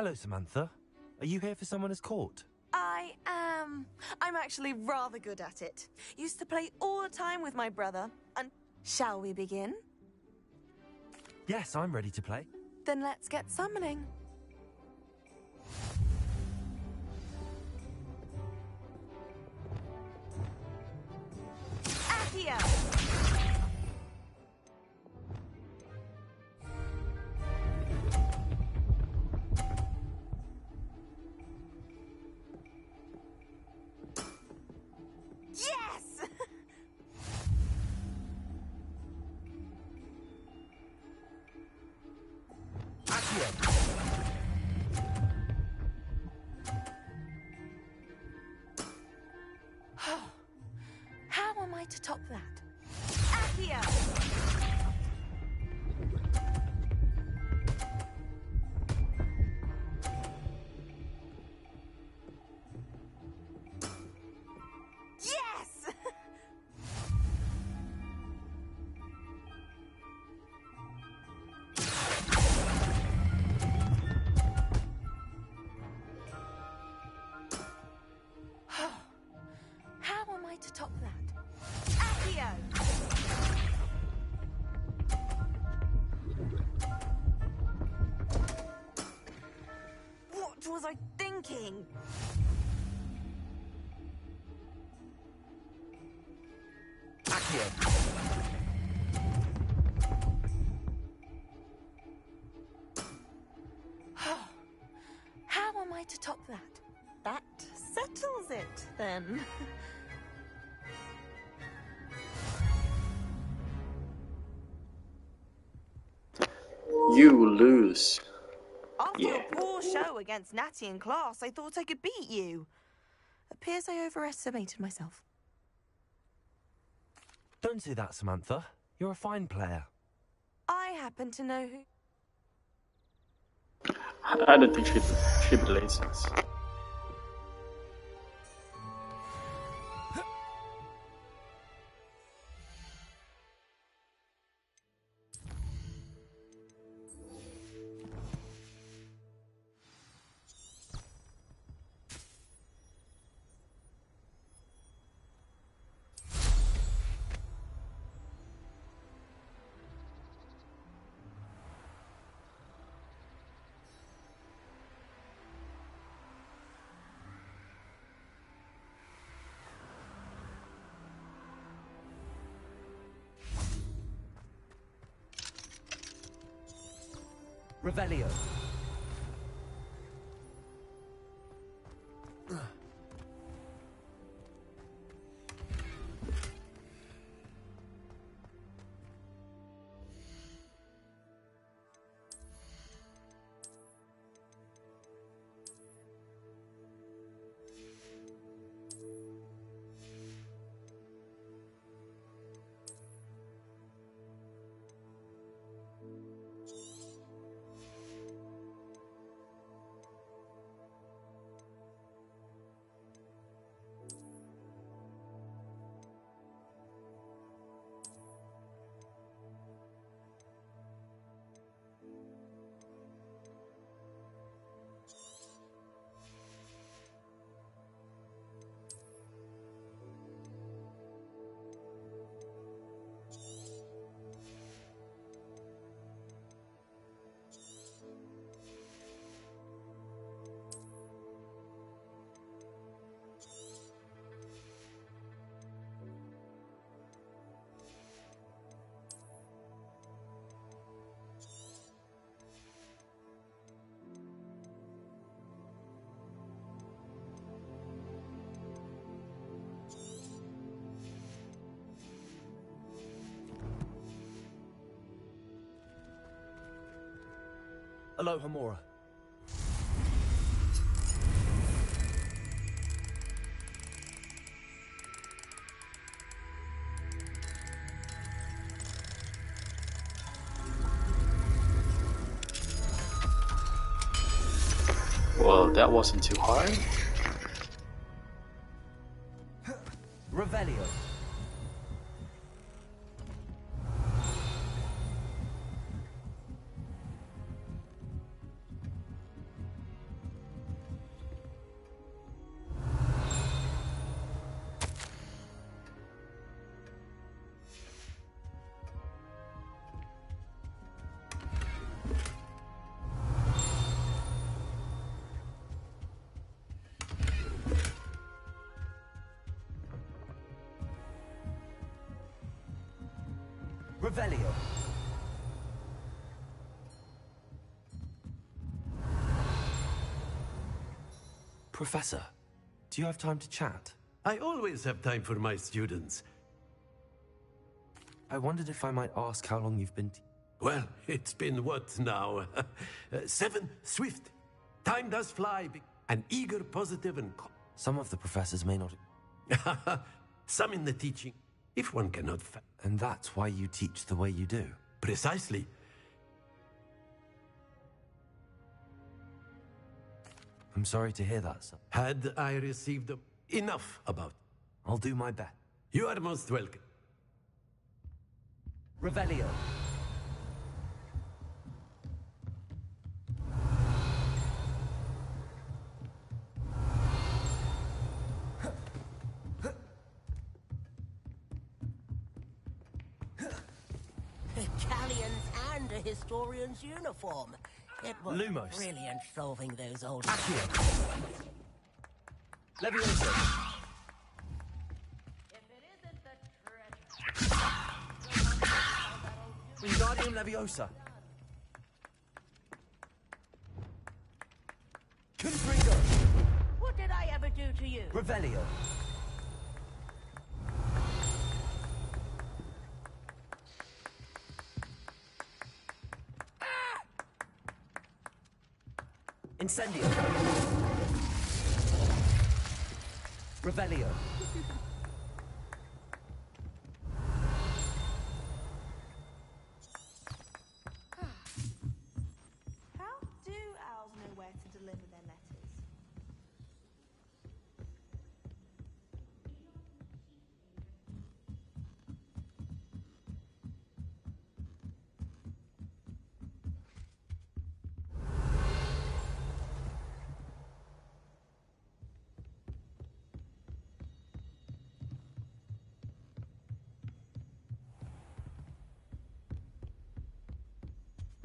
Hello, Samantha. Are you here for Summoner's Court? I am. I'm actually rather good at it. Used to play all the time with my brother. And shall we begin? Yes, I'm ready to play. Then let's get summoning. Accio! Yes! How am I to top that? Accio! Yes! How am I to top that? Accio! What was I thinking? Accio! How am I to top that? That settles it, then. You lose. After a poor show against Natty in class, I thought I could beat you. Appears I overestimated myself. Don't say that, Samantha. You're a fine player. I happen to know who... I don't think she believes us. Revelio. Aloha Mora. Well, that wasn't too hard. Revelio. Revelio. Professor, do you have time to chat? I always have time for my students. I wondered if I might ask how long you've been... Well, it's been what now? 7 swift. Time does fly. An eager, positive, and... Some of the professors may not... Some in the teaching, if one cannot... And that's why you teach the way you do? Precisely. I'm sorry to hear that, sir. Had I received enough about... I'll do my best. You are most welcome. Revelio. Galleons and a historian's uniform. It was Lumos. brilliant solving those old... Accio. Leviosa. Wingardium Leviosa. Confringo. What did I ever do to you? Revelio. Incendio. Revelio. How do owls know where to deliver their letters?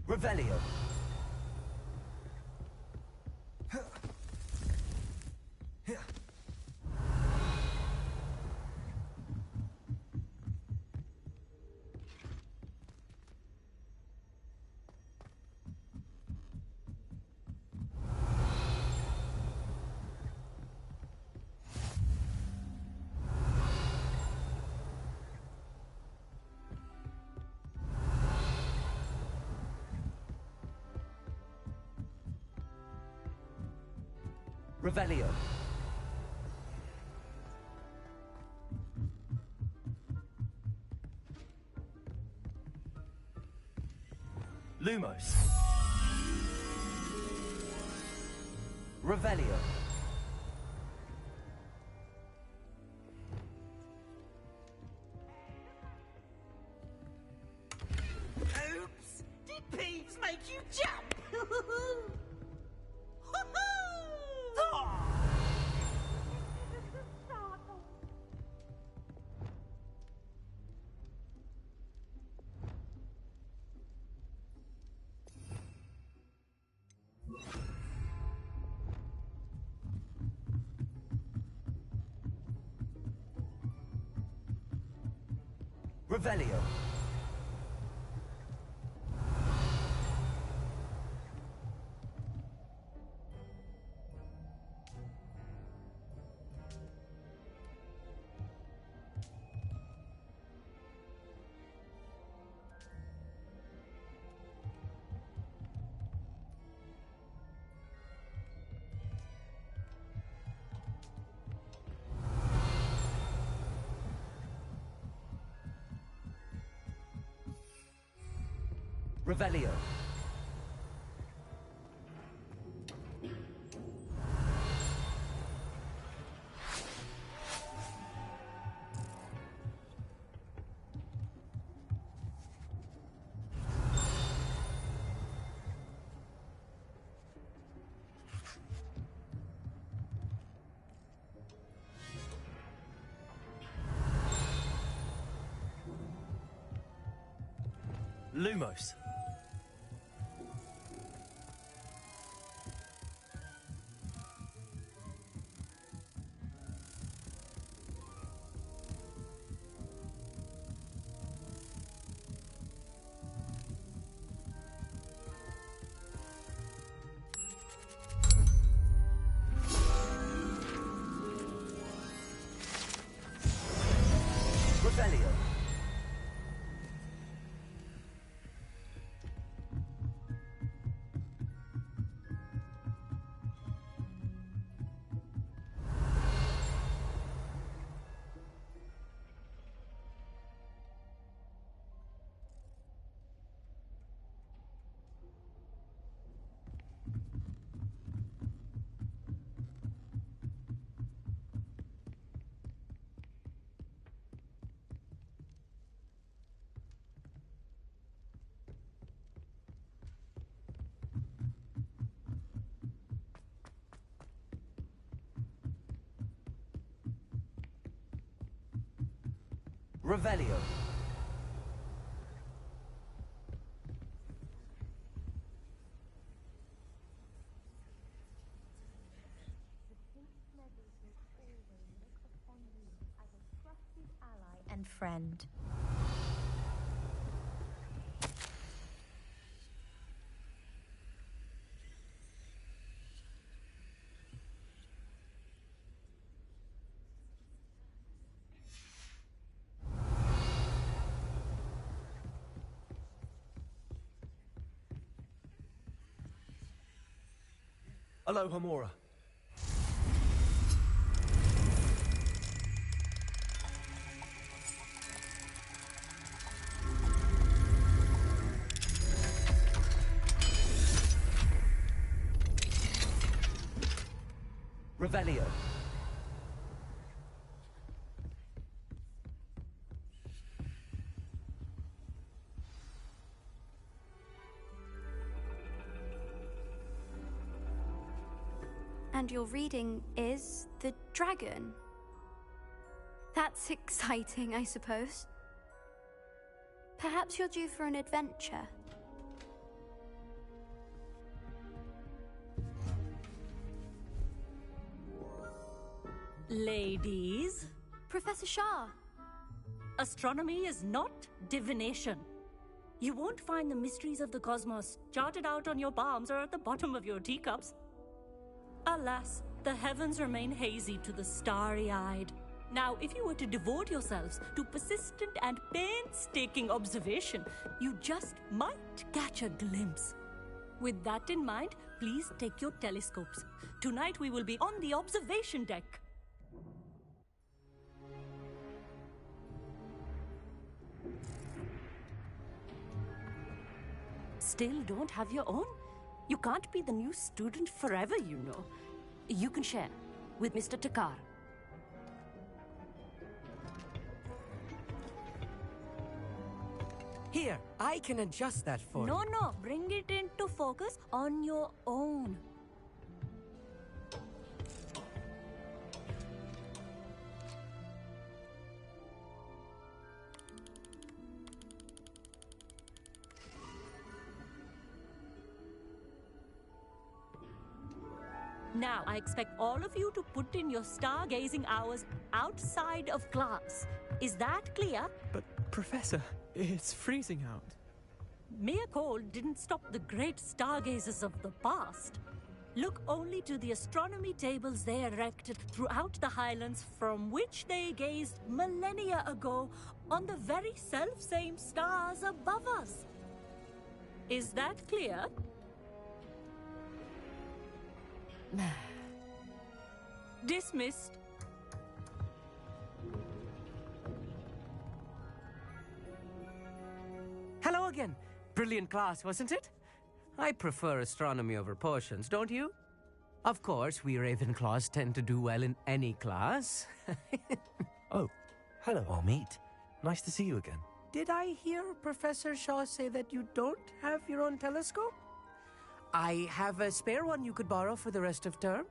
Revelio. Revelio. Lumos. Revelio. Oops! Did Peeves make you jump? Revelio. Revelio. Lumos. Revelio. Revelio. And friend. Hello, Hamura. Revelio. And your reading is the dragon. That's exciting, I suppose. Perhaps you're due for an adventure. Ladies, Professor Shah. astronomy is not divination. You won't find the mysteries of the cosmos charted out on your palms or at the bottom of your teacups. Alas, the heavens remain hazy to the starry-eyed. Now, if you were to devote yourselves to persistent and painstaking observation, you just might catch a glimpse. With that in mind, please take your telescopes. Tonight we will be on the observation deck. Still don't have your own? You can't be the new student forever, you know. You can share with Mr. Takar. Here, I can adjust that for you. No, bring it into focus on your own. Now, I expect all of you to put in your stargazing hours outside of class. Is that clear? But, Professor, it's freezing out. Mere cold didn't stop the great stargazers of the past. Look only to the astronomy tables they erected throughout the Highlands from which they gazed millennia ago on the very self-same stars above us. Is that clear? Dismissed. Hello again. Brilliant class, wasn't it? I prefer astronomy over potions, don't you? Of course, we Ravenclaws tend to do well in any class. Oh, hello, Amit. Nice to see you again. Did I hear Professor Shaw say that you don't have your own telescope? I have a spare one you could borrow for the rest of term.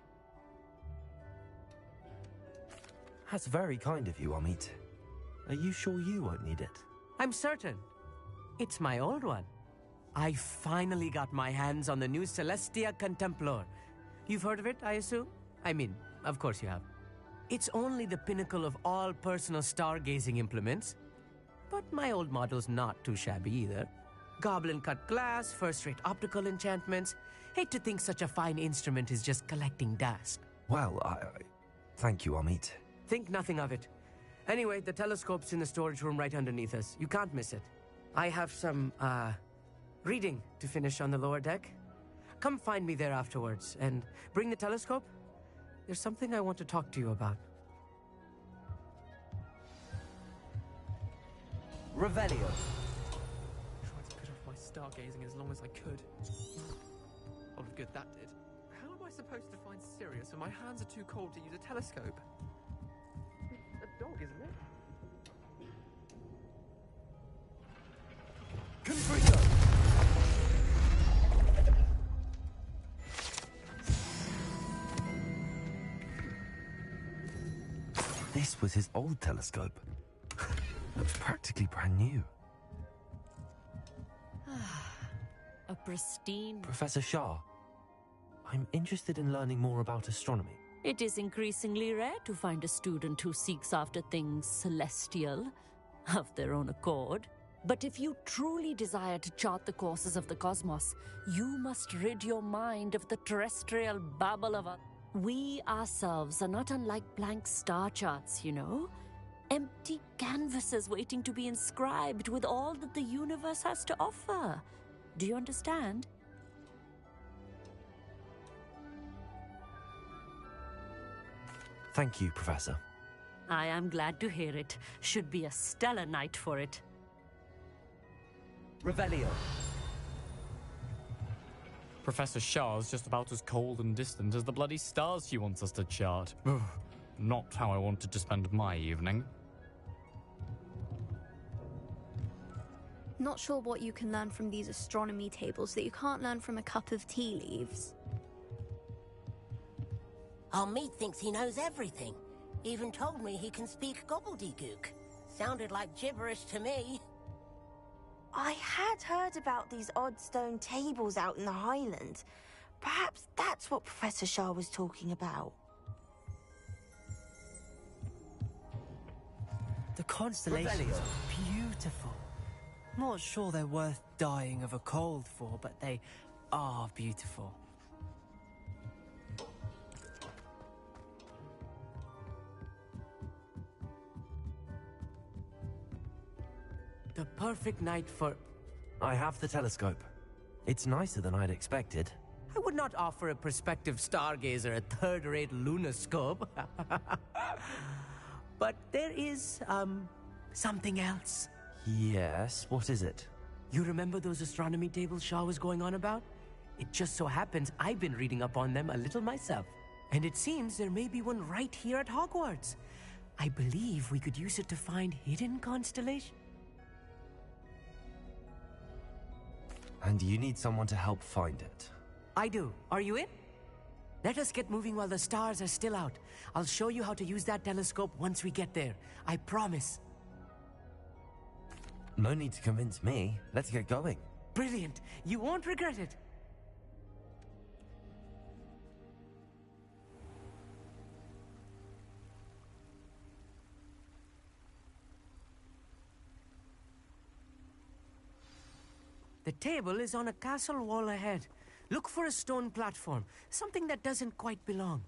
That's very kind of you, Amit. Are you sure you won't need it? I'm certain. It's my old one. I finally got my hands on the new Celestia Contemplor. You've heard of it, I assume? I mean, of course you have. It's only the pinnacle of all personal stargazing implements. But my old model's not too shabby either. Goblin-cut glass, first-rate optical enchantments. Hate to think such a fine instrument is just collecting dust. Well, thank you, Amit. Think nothing of it. Anyway, the telescope's in the storage room right underneath us. You can't miss it. I have some, reading to finish on the lower deck. Come find me there afterwards, and bring the telescope. There's something I want to talk to you about. Revelio. Tried to put off my stargazing as long as I could. A lot of good that did. How am I supposed to find Sirius when my hands are too cold to use a telescope? It's a dog, isn't it? Confringo! This was his old telescope. Looks practically brand new. A pristine... Professor Shah, I'm interested in learning more about astronomy. It is increasingly rare to find a student who seeks after things celestial, of their own accord. But if you truly desire to chart the courses of the cosmos, you must rid your mind of the terrestrial babble of We ourselves are not unlike blank star charts, you know? Empty canvases waiting to be inscribed with all that the universe has to offer. Do you understand? Thank you, Professor. I am glad to hear it. Should be a stellar night for it. Revelio. Professor Shah's just about as cold and distant as the bloody stars she wants us to chart. Not how I wanted to spend my evening. Not sure what you can learn from these astronomy tables that you can't learn from a cup of tea leaves. Our meat thinks he knows everything. Even told me he can speak gobbledygook. Sounded like gibberish to me. I had heard about these odd stone tables out in the Highlands. Perhaps that's what Professor Shah was talking about. The constellations are beautiful. Not sure they're worth dying of a cold for, but they are beautiful. The perfect night for... I have the telescope. It's nicer than I'd expected. I would not offer a prospective stargazer a third-rate lunoscope. But there is, something else. Yes, what is it? You remember those astronomy tables Shah was going on about? It just so happens I've been reading up on them a little myself. And it seems there may be one right here at Hogwarts. I believe we could use it to find hidden constellations. And you need someone to help find it. I do. Are you in? Let us get moving while the stars are still out. I'll show you how to use that telescope once we get there. I promise. No need to convince me. Let's get going. Brilliant. You won't regret it. The table is on a castle wall ahead. Look for a stone platform, something that doesn't quite belong.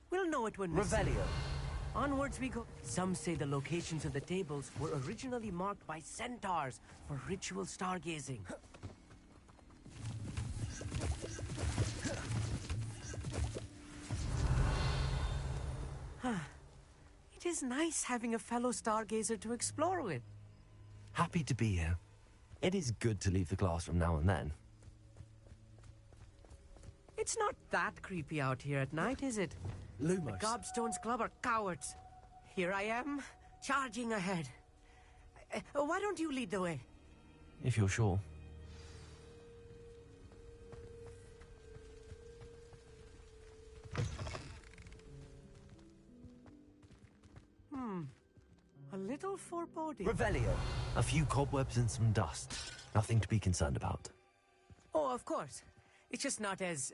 We'll know it when we see it. Revelio. Onwards we go. Some say the locations of the tables were originally marked by centaurs for ritual stargazing. It is nice having a fellow stargazer to explore with. Happy to be here. It is good to leave the classroom now and then. It's not that creepy out here at night, is it? Lumos. The Gobstones Club are cowards. Here I am, charging ahead. Why don't you lead the way? If you're sure. A little foreboding. Revelio. A few cobwebs and some dust. Nothing to be concerned about. Oh, of course. It's just not as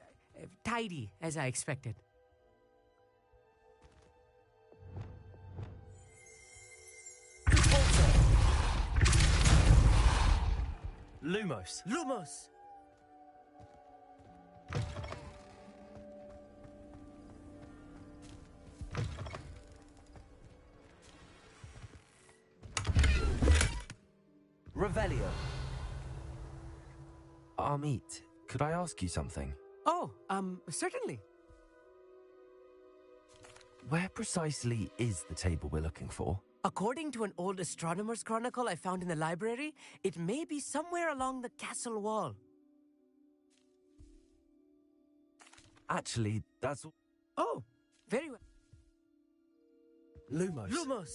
tidy as I expected. Lumos. Lumos! Revelio. Amit, could I ask you something? Oh, certainly. Where precisely is the table we're looking for? According to an old astronomer's chronicle I found in the library, it may be somewhere along the castle wall. Actually, that's... Oh, very well. Lumos. Lumos!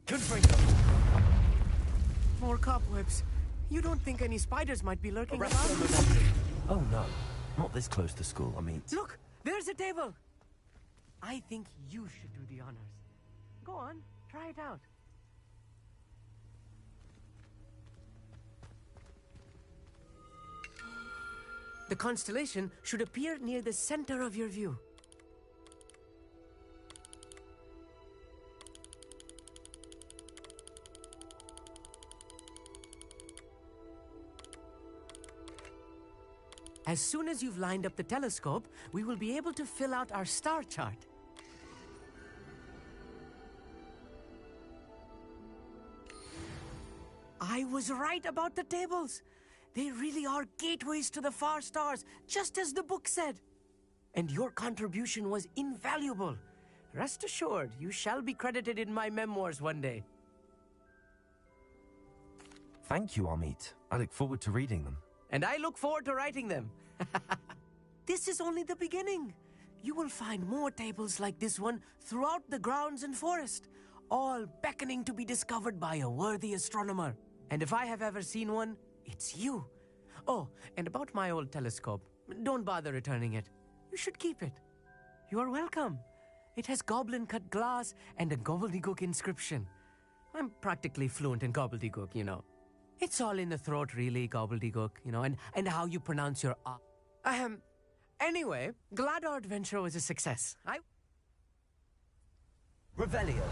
Confringo! More cobwebs. You don't think any spiders might be lurking around? Oh no, not this close to school, Amit. Look, there's a table. I think you should do the honors. Go on, try it out. The constellation should appear near the center of your view. As soon as you've lined up the telescope, we will be able to fill out our star chart. I was right about the tables. They really are gateways to the far stars, just as the book said. And your contribution was invaluable. Rest assured, you shall be credited in my memoirs one day. Thank you, Amit. I look forward to reading them. And I look forward to writing them. This is only the beginning. You will find more tables like this one throughout the grounds and forest, all beckoning to be discovered by a worthy astronomer. And if I have ever seen one, it's you. Oh, and about my old telescope, don't bother returning it. You should keep it. You are welcome. It has goblin-cut glass and a gobbledygook inscription. I'm practically fluent in gobbledygook, you know. It's all in the throat, really, gobbledygook, you know, and how you pronounce your Anyway, glad our adventure was a success. Revelio.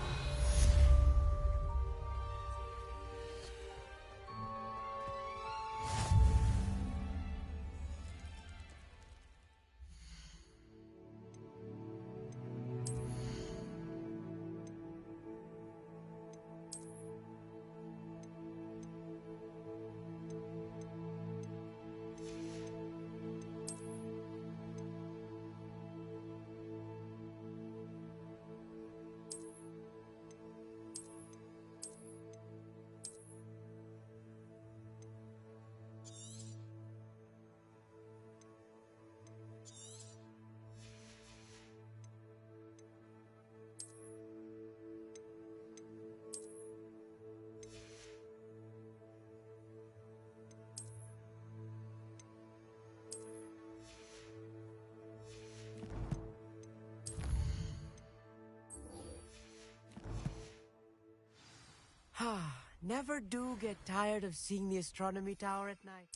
Never do get tired of seeing the astronomy tower at night.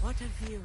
What a view.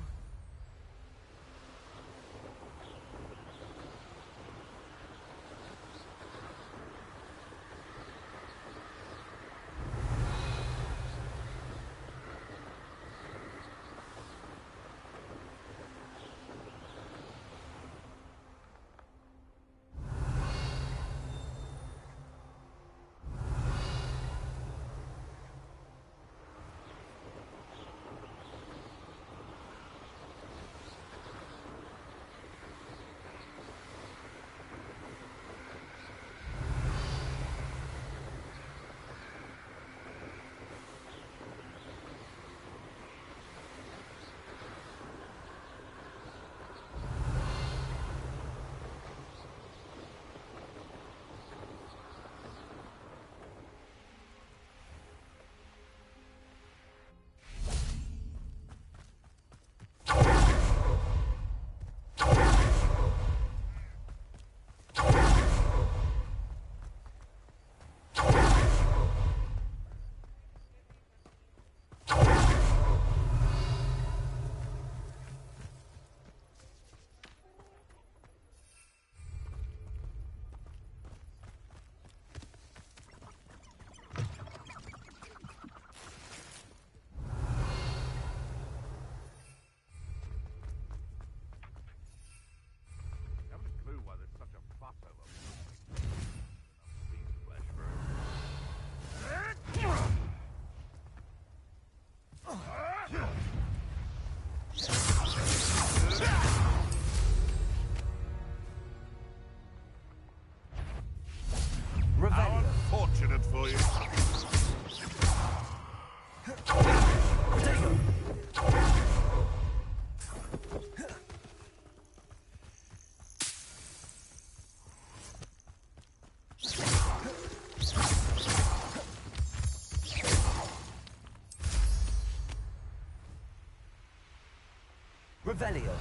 Revelio.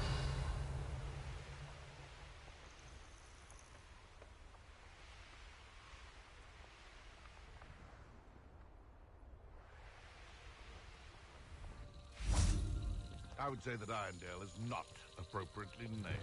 I would say that Irondale is not appropriately named.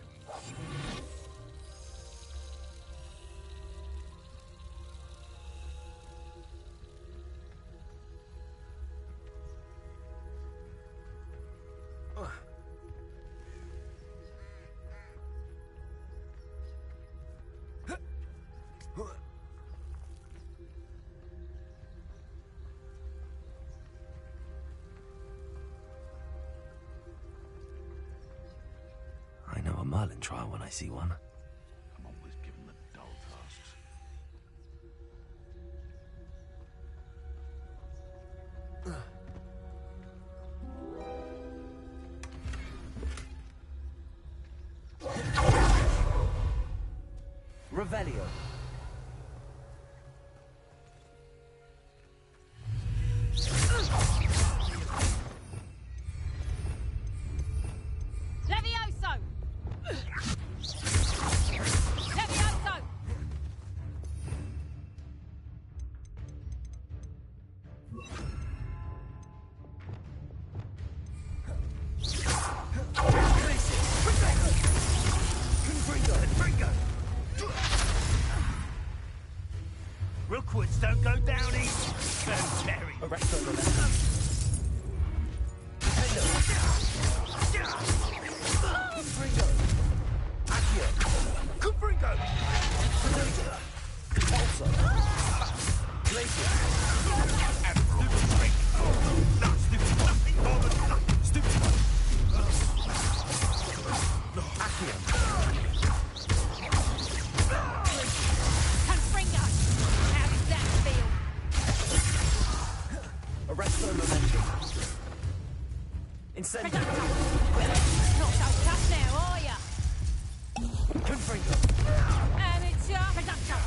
I know a Merlin trial when I see one. I'm always given the dull tasks. Revelio. Levioso! Levioso! Rookwoods don't go down easy. Very. Arresto momentum. Confringo. Accio. Confringo! Compulso. Glacier. And stupid trick. Not stupid. Nothing more than nothing. Stupid. Accio. Confringo! How does that feel? Arresto momentum. Incendio. Not so tough now, are ya? Confringo. Amateur! Reducto!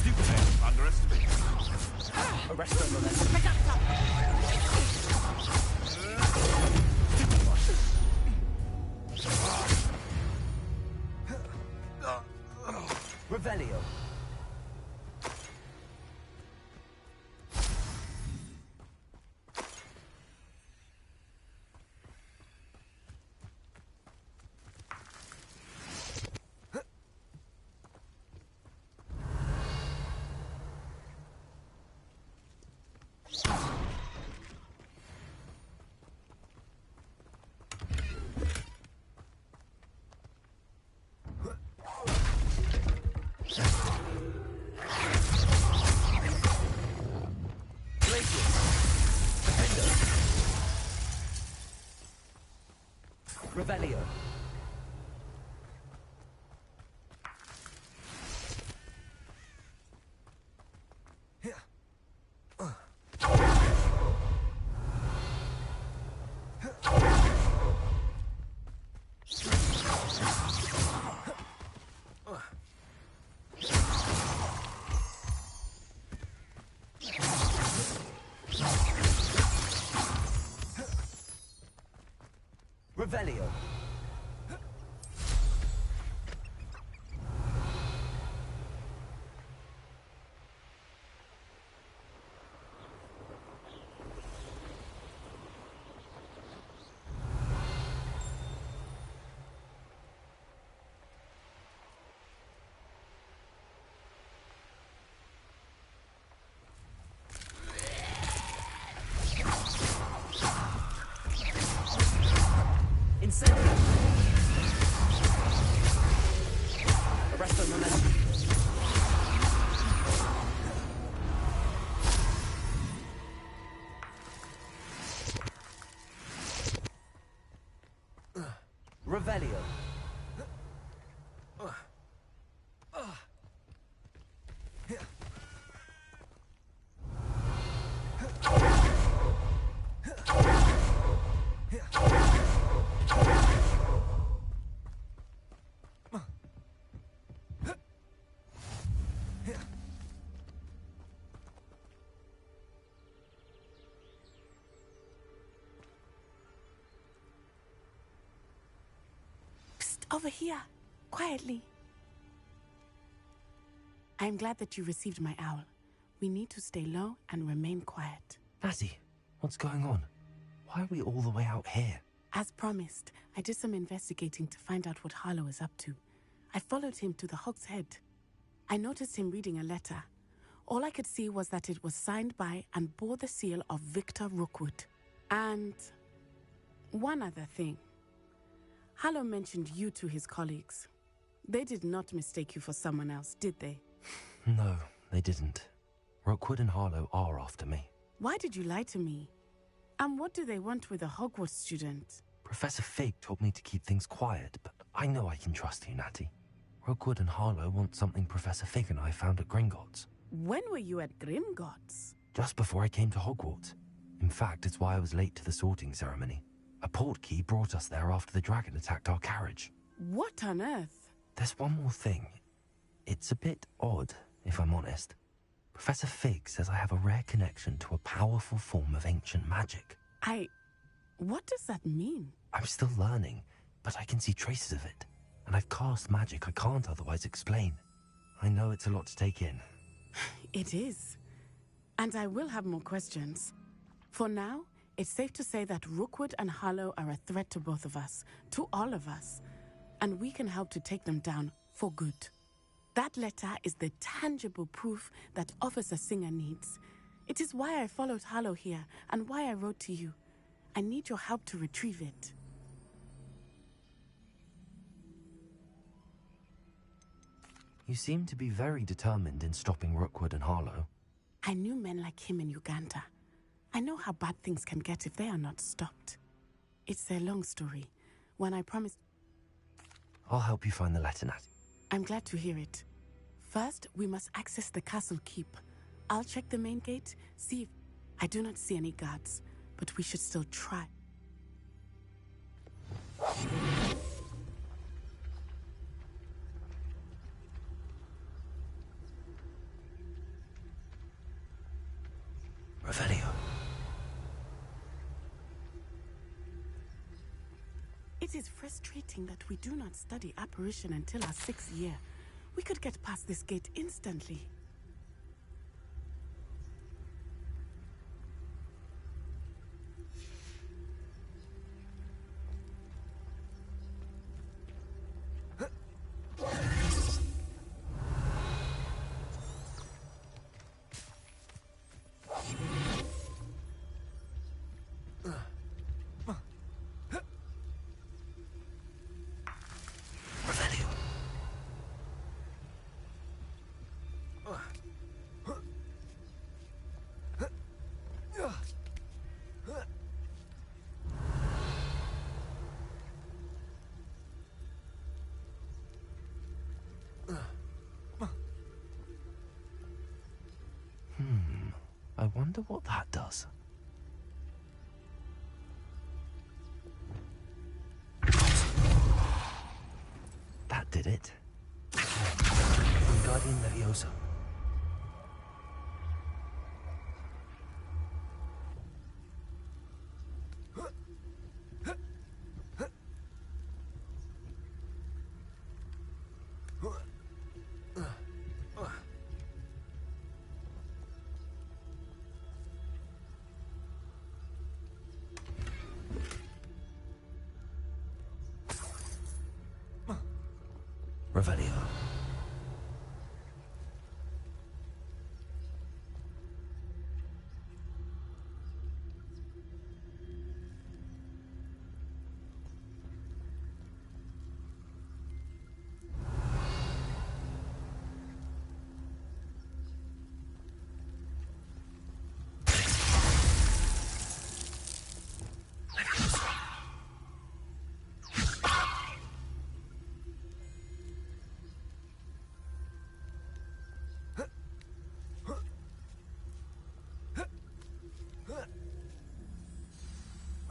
Stupid man. Underestimate. Arresto momentum. Reducto! Revelio. Revelio. Revelio. Incendio. Arresto momentum. Revelio. Over here, quietly. I am glad that you received my owl. We need to stay low and remain quiet. Natty, what's going on? Why are we all the way out here? As promised, I did some investigating to find out what Harlow is up to. I followed him to the Hog's Head. I noticed him reading a letter. All I could see was that it was signed by and bore the seal of Victor Rookwood. And one other thing. Harlow mentioned you to his colleagues. They did not mistake you for someone else, did they? No, they didn't. Rookwood and Harlow are after me. Why did you lie to me? And what do they want with a Hogwarts student? Professor Fig told me to keep things quiet, but I know I can trust you, Natty. Rookwood and Harlow want something Professor Fig and I found at Gringotts. When were you at Gringotts? Just before I came to Hogwarts. In fact, it's why I was late to the sorting ceremony. A portkey brought us there after the dragon attacked our carriage. What on earth? There's one more thing. It's a bit odd, if I'm honest. Professor Fig says I have a rare connection to a powerful form of ancient magic. What does that mean? I'm still learning, but I can see traces of it. And I've cast magic I can't otherwise explain. I know it's a lot to take in. It is. And I will have more questions. For now, it's safe to say that Rookwood and Harlow are a threat to both of us, to all of us. And we can help to take them down for good. That letter is the tangible proof that Officer Singer needs. It is why I followed Harlow here and why I wrote to you. I need your help to retrieve it. You seem to be very determined in stopping Rookwood and Harlow. I knew men like him in Uganda. I know how bad things can get if they are not stopped. It's a long story. When I promised... I'll help you find the letter, Nat. I'm glad to hear it. First, we must access the castle keep. I'll check the main gate, see if... I do not see any guards, but we should still try. Revelio. It is frustrating that we do not study apparition until our 6th year. We could get past this gate instantly. I wonder what that does. That did it. Wingardium Leviosa. Revelio.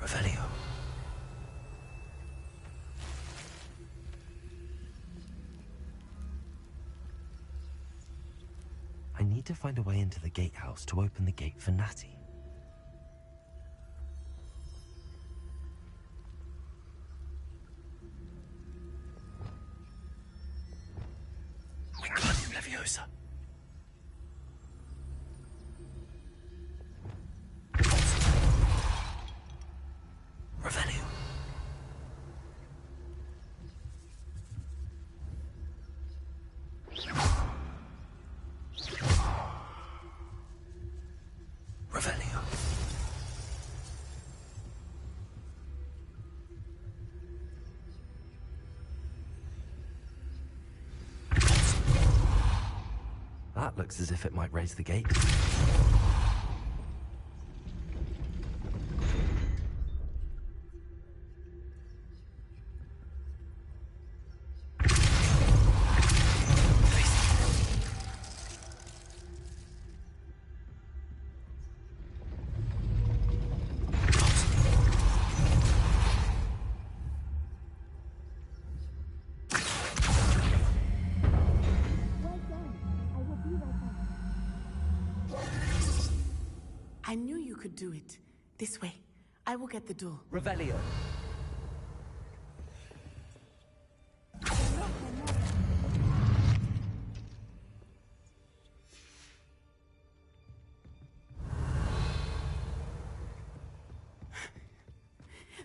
Revelio. I need to find a way into the gatehouse to open the gate for Natty. Leviosa. Revelio. Revelio. That looks as if it might raise the gate. I knew you could do it. This way. I will get the door. Revelio.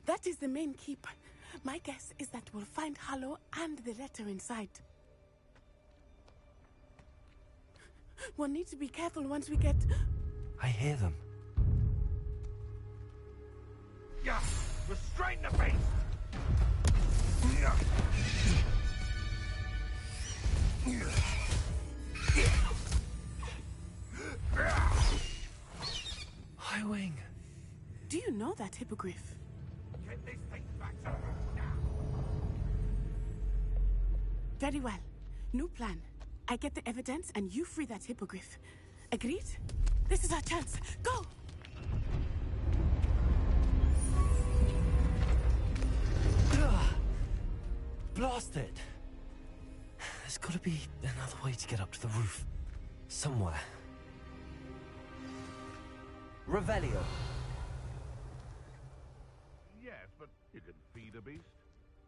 That is the main keep. My guess is that we'll find Hollow and the letter inside. We'll need to be careful once we get... I hear them. Yeah, restrain the beast! Highwing. Do you know that hippogriff? Get this thing back to her now! Very well. New plan. I get the evidence and you free that hippogriff. Agreed? This is our chance. Go! Blast it! There's gotta be another way to get up to the roof. Somewhere. Revelio. Yes, but you can feed a beast,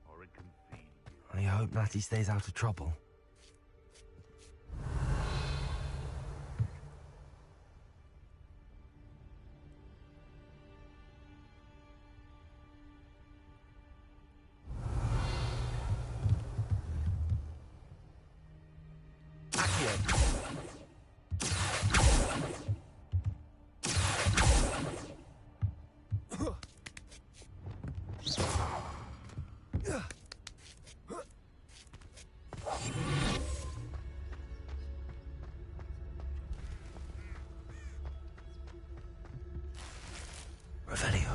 or it can feed you. I hope Natty stays out of trouble. Revelio.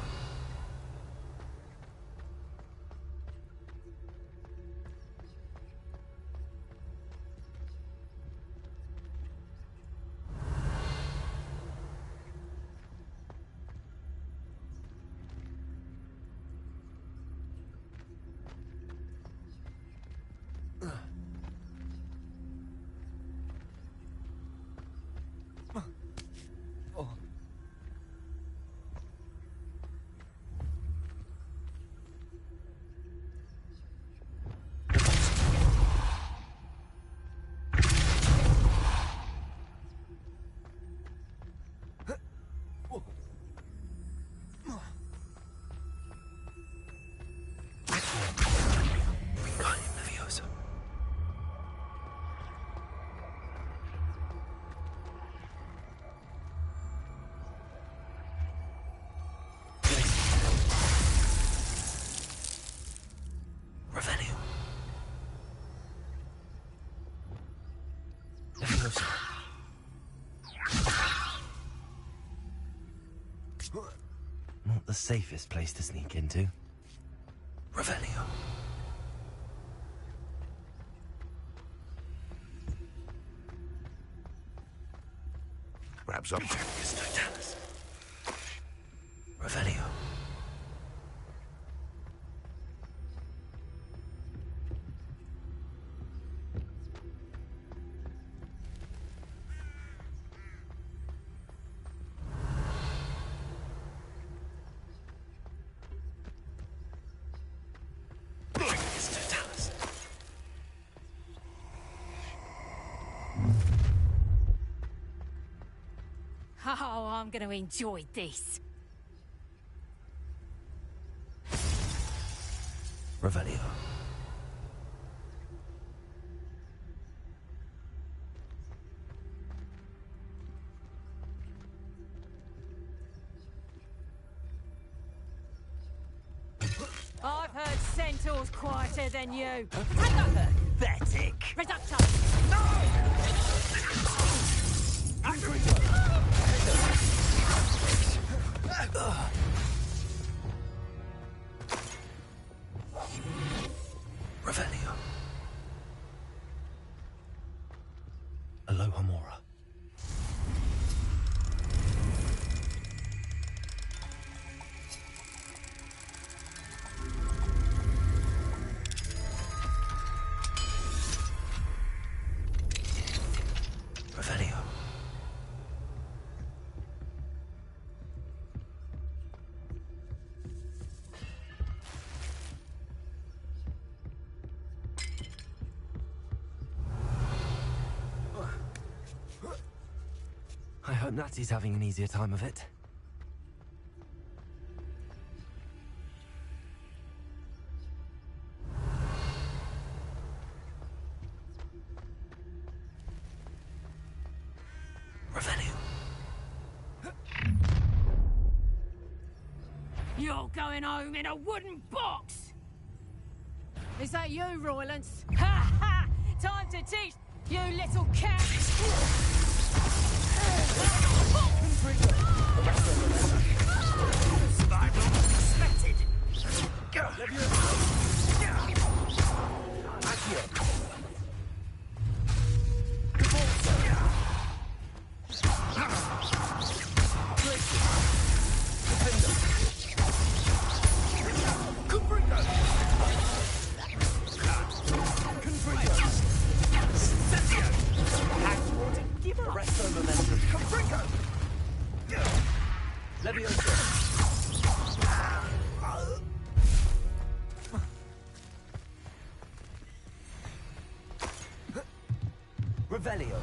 Not the safest place to sneak into. Revelio. Grab something. Totalis. Revelio. Totalis. Oh, I'm going to enjoy this. Revelio. I've heard centaurs quieter than you. Pathetic. Reduction. Revelio. Aloha Mora. Revelio. I hope Natty's having an easier time of it. Revelio. You're going home in a wooden box! Is that you, Roylance? Ha ha! Time to teach, you little cat! Survival expected. Arresto momentum. Leviosa. Revelio.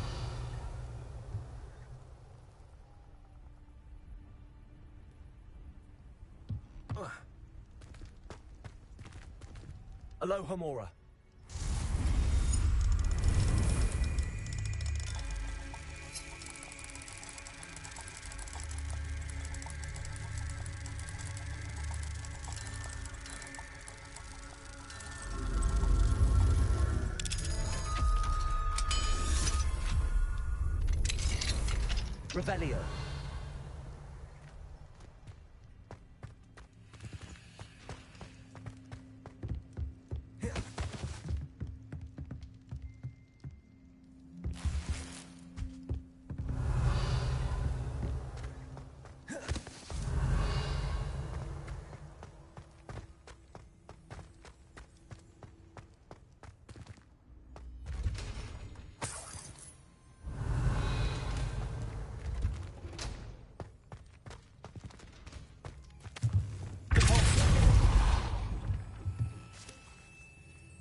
Aloha Mora. Revelio.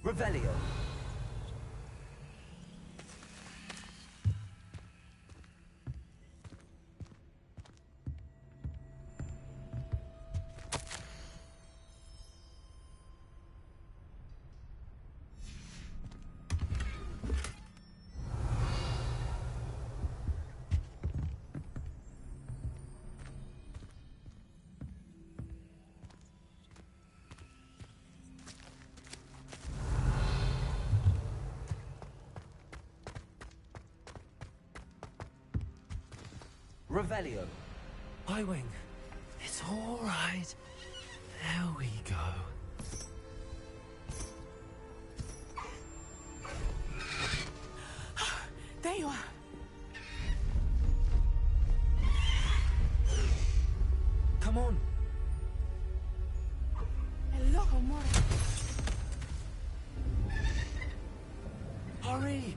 Revelio. Revelio. Y-Wing. It's all right. There we go. There you are. Come on. Aloha Mora. Hurry.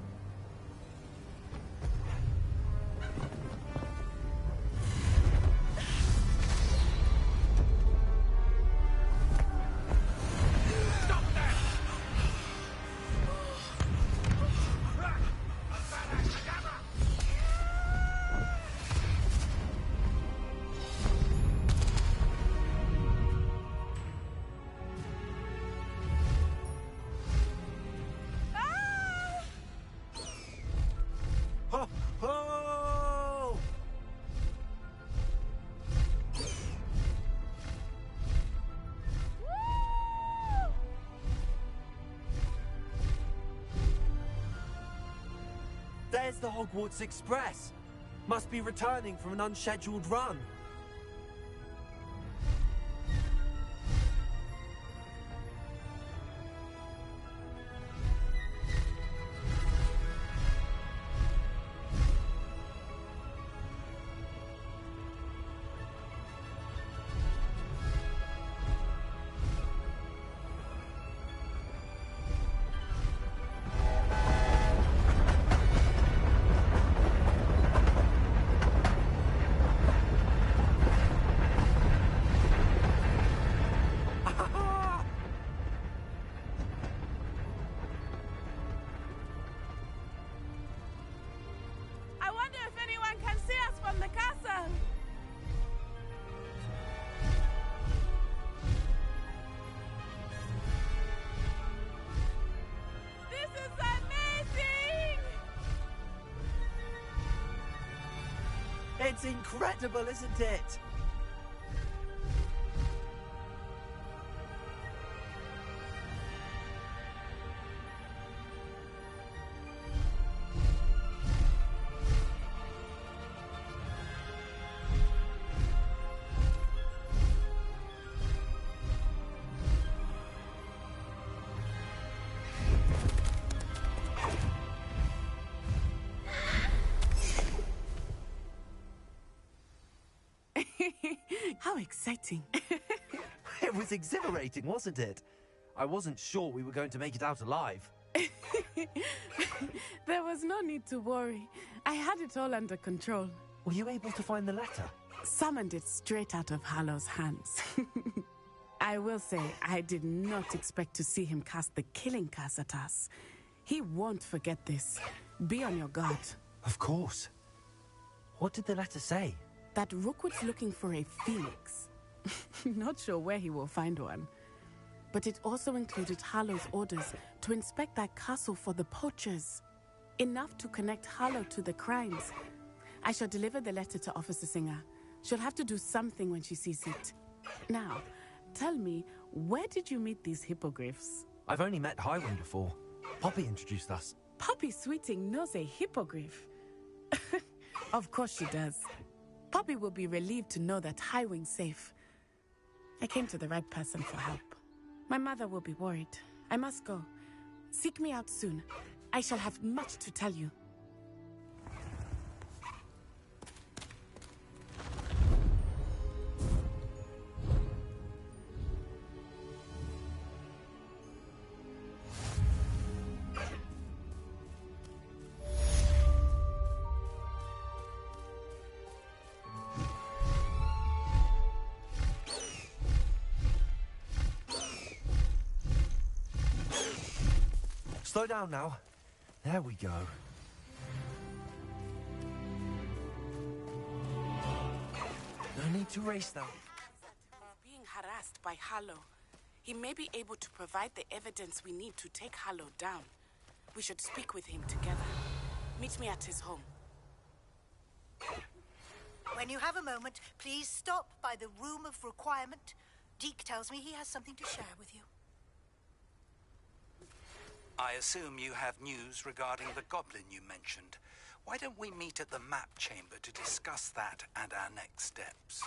Where's the Hogwarts Express? Must be returning from an unscheduled run. I wonder if anyone can see us from the castle. This is amazing! It's incredible, isn't it? How exciting. It was exhilarating, wasn't it? I wasn't sure we were going to make it out alive. There was no need to worry. I had it all under control. Were you able to find the letter? Summoned it straight out of Hallow's hands. I will say, I did not expect to see him cast the killing curse at us. He won't forget this. Be on your guard. Of course. What did the letter say? That Rookwood's looking for a phoenix. Not sure where he will find one. But it also included Hallow's orders to inspect that castle for the poachers. Enough to connect Hallow to the crimes. I shall deliver the letter to Officer Singer. She'll have to do something when she sees it. Now, tell me, where did you meet these hippogriffs? I've only met Highwing before. Poppy introduced us. Poppy Sweeting knows a hippogriff. Of course she does. Poppy will be relieved to know that Highwing's safe. I came to the right person for help. My mother will be worried. I must go. Seek me out soon. I shall have much to tell you. Slow down now. There we go. No need to race now. Being harassed by Hallow. He may be able to provide the evidence we need to take Hallow down. We should speak with him together. Meet me at his home. When you have a moment, please stop by the Room of Requirement. Deke tells me he has something to share with you. I assume you have news regarding the goblin you mentioned. Why don't we meet at the map chamber to discuss that and our next steps?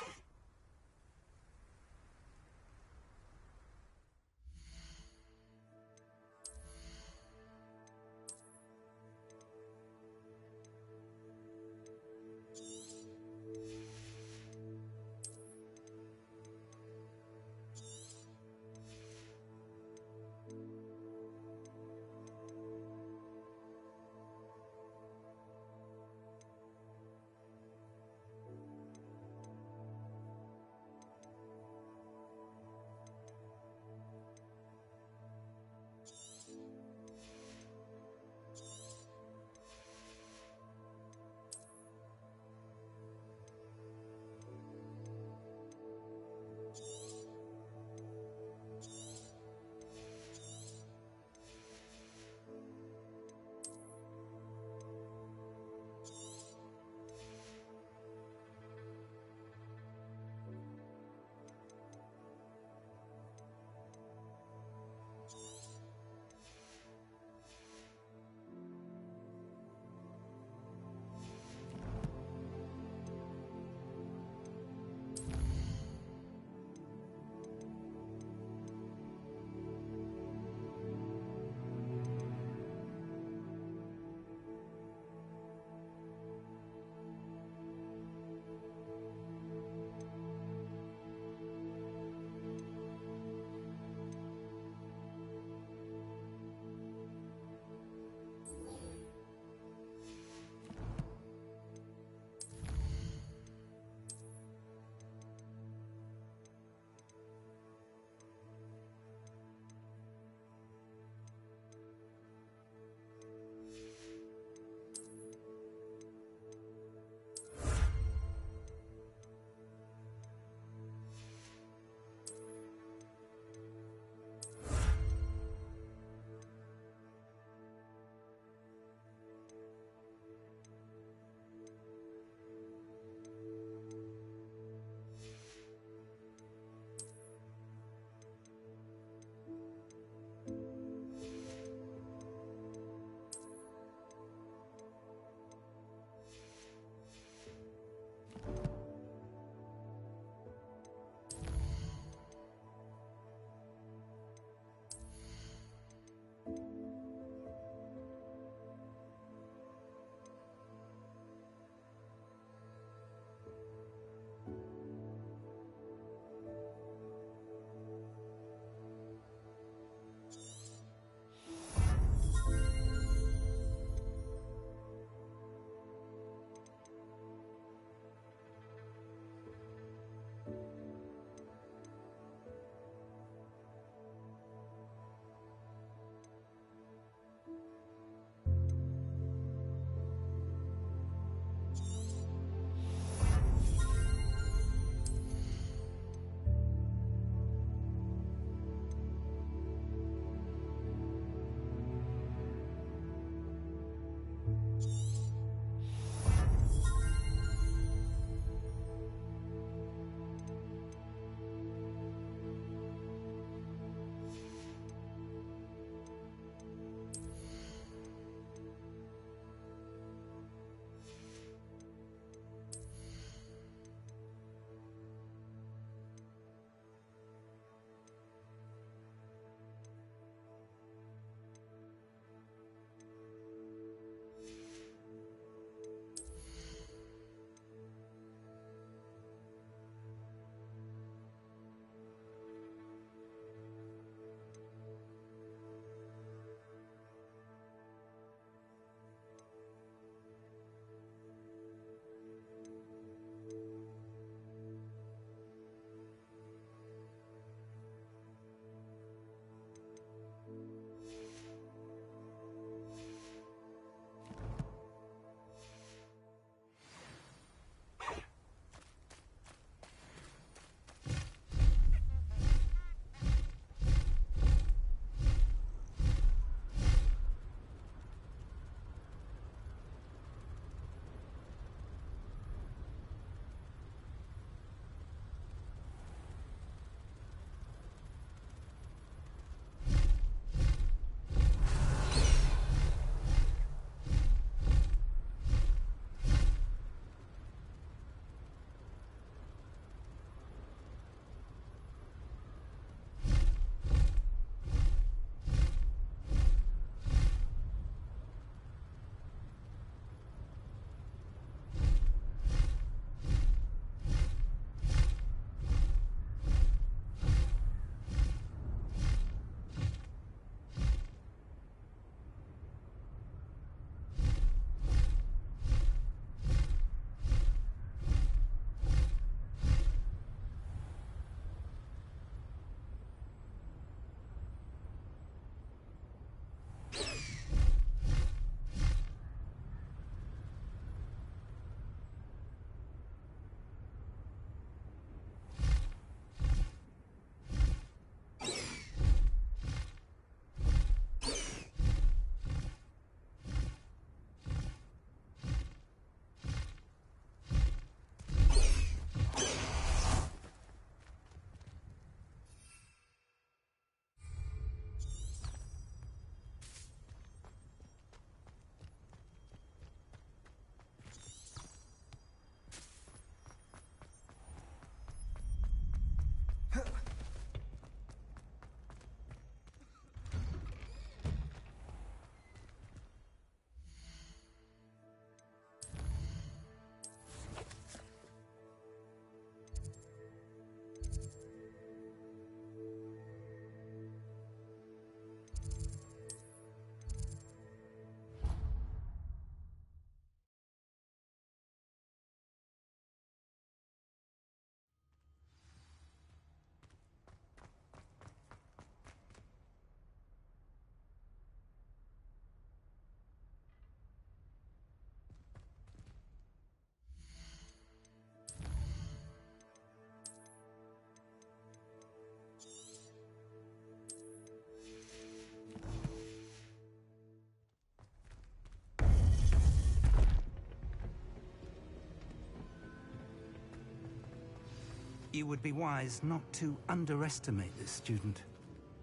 You would be wise not to underestimate this student.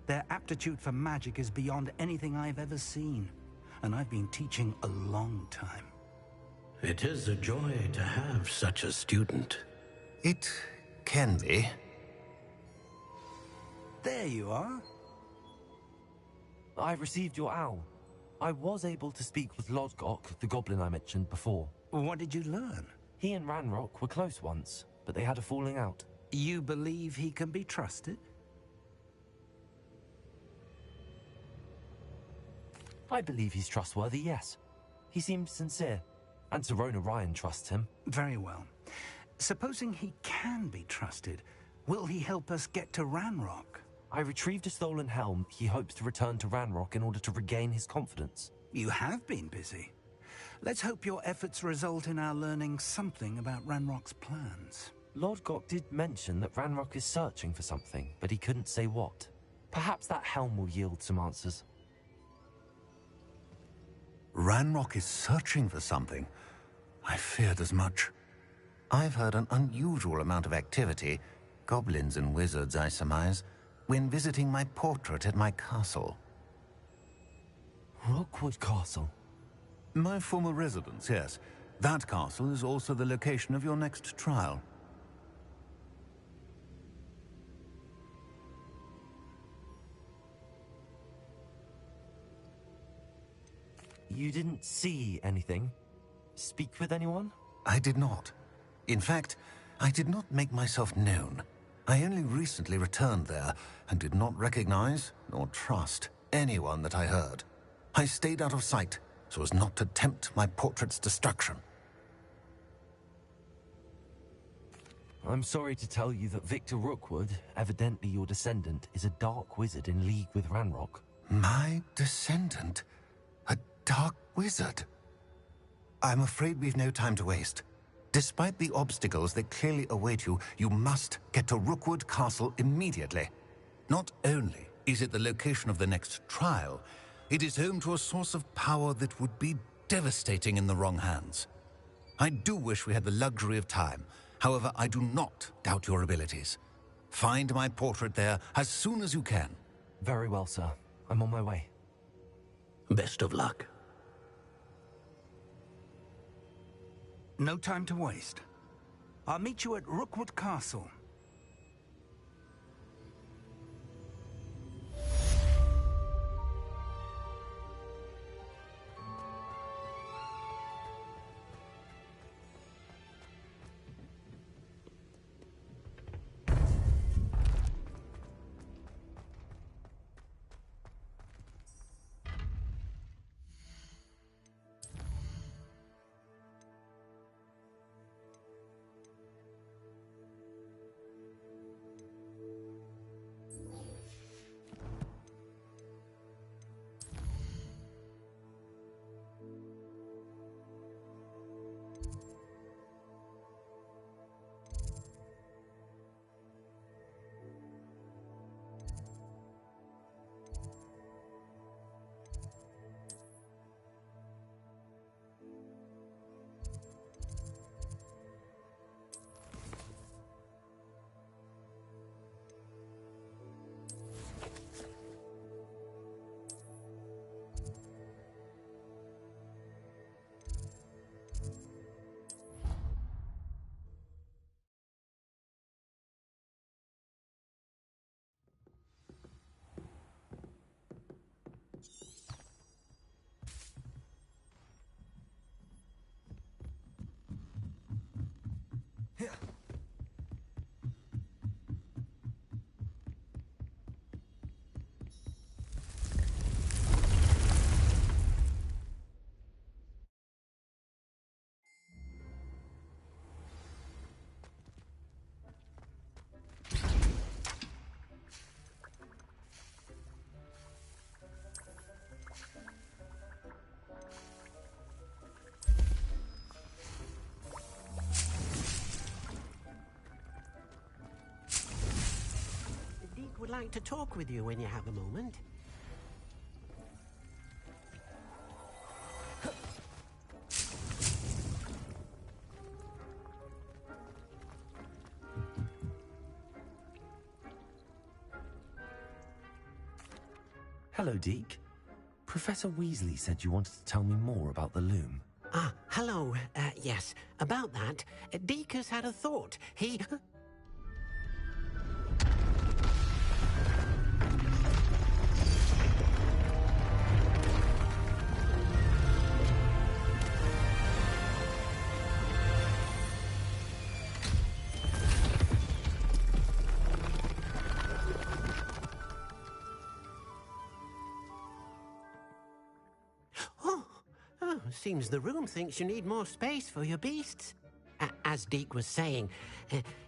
Their aptitude for magic is beyond anything I've ever seen, and I've been teaching a long time. It is a joy to have such a student. It can be. There you are. I received your owl. I was able to speak with Lodgok, the goblin I mentioned before. What did you learn? He and Ranrock were close once, but they had a falling out. You believe he can be trusted? I believe he's trustworthy, yes. He seems sincere, and Serona Ryan trusts him. Very well. Supposing he can be trusted, will he help us get to Ranrock? I retrieved a stolen helm. He hopes to return to Ranrock in order to regain his confidence. You have been busy. Let's hope your efforts result in our learning something about Ranrock's plans. Lodgok did mention that Ranrock is searching for something, but he couldn't say what. Perhaps that helm will yield some answers. Ranrock is searching for something. I feared as much. I've heard an unusual amount of activity, goblins and wizards, I surmise, when visiting my portrait at my castle. Rookwood Castle? My former residence, yes. That castle is also the location of your next trial. You didn't see anything? Speak with anyone? I did not. In fact, I did not make myself known. I only recently returned there and did not recognize nor trust anyone that I heard. I stayed out of sight so as not to tempt my portrait's destruction. I'm sorry to tell you that Victor Rookwood, evidently your descendant, is a dark wizard in league with Ranrock. My descendant? A dark wizard? I'm afraid we've no time to waste. Despite the obstacles that clearly await you, you must get to Rookwood Castle immediately. Not only is it the location of the next trial, it is home to a source of power that would be devastating in the wrong hands. I do wish we had the luxury of time. However, I do not doubt your abilities. Find my portrait there as soon as you can. Very well, sir. I'm on my way. Best of luck. No time to waste. I'll meet you at Rookwood Castle. Would like to talk with you when you have a moment. Hello, Deke. Professor Weasley said you wanted to tell me more about the loom. Ah, hello. Yes, about that. Deke has had a thought. He... Seems the room thinks you need more space for your beasts. As Deke was saying,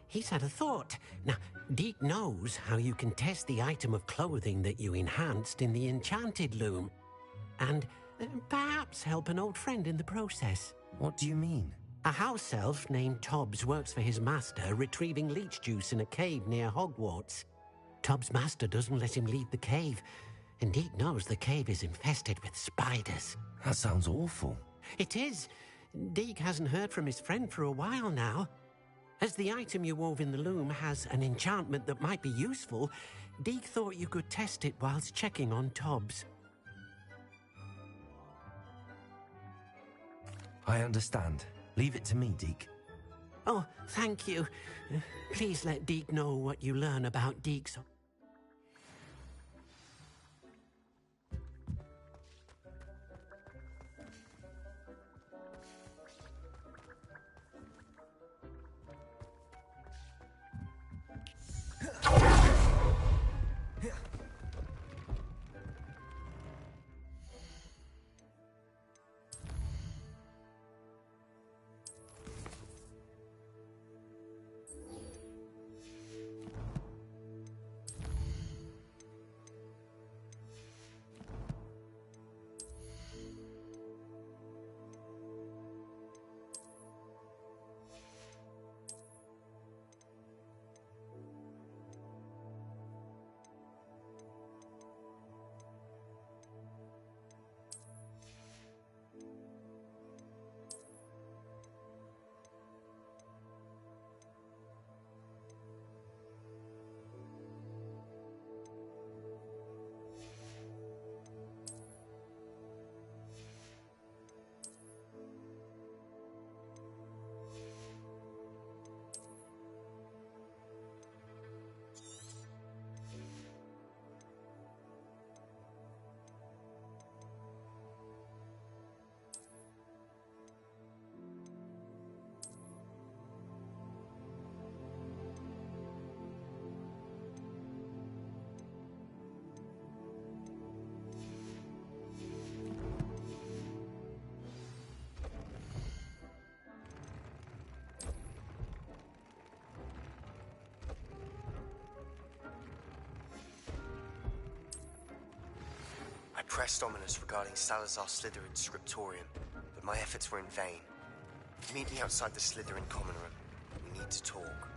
he's had a thought. Now, Deke knows how you can test the item of clothing that you enhanced in the enchanted loom. And perhaps help an old friend in the process. What do you mean? A house elf named Tobbs works for his master, retrieving leech juice in a cave near Hogwarts. Tobbs' master doesn't let him leave the cave, and Deke knows the cave is infested with spiders. That sounds awful. It is. Deke hasn't heard from his friend for a while now. As the item you wove in the loom has an enchantment that might be useful, Deke thought you could test it whilst checking on Tobbs. I understand. Leave it to me, Deke. Oh, thank you. Please let Deke know what you learn about Deke's... I pressed Ominous regarding Salazar Slytherin's scriptorium, but my efforts were in vain. Meet me outside the Slytherin common room. We need to talk.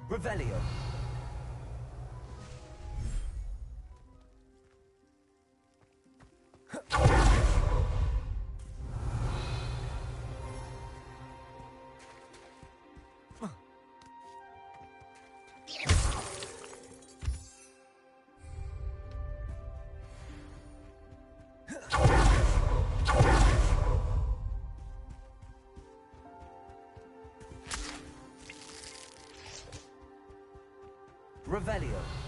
Revelio. Revelio.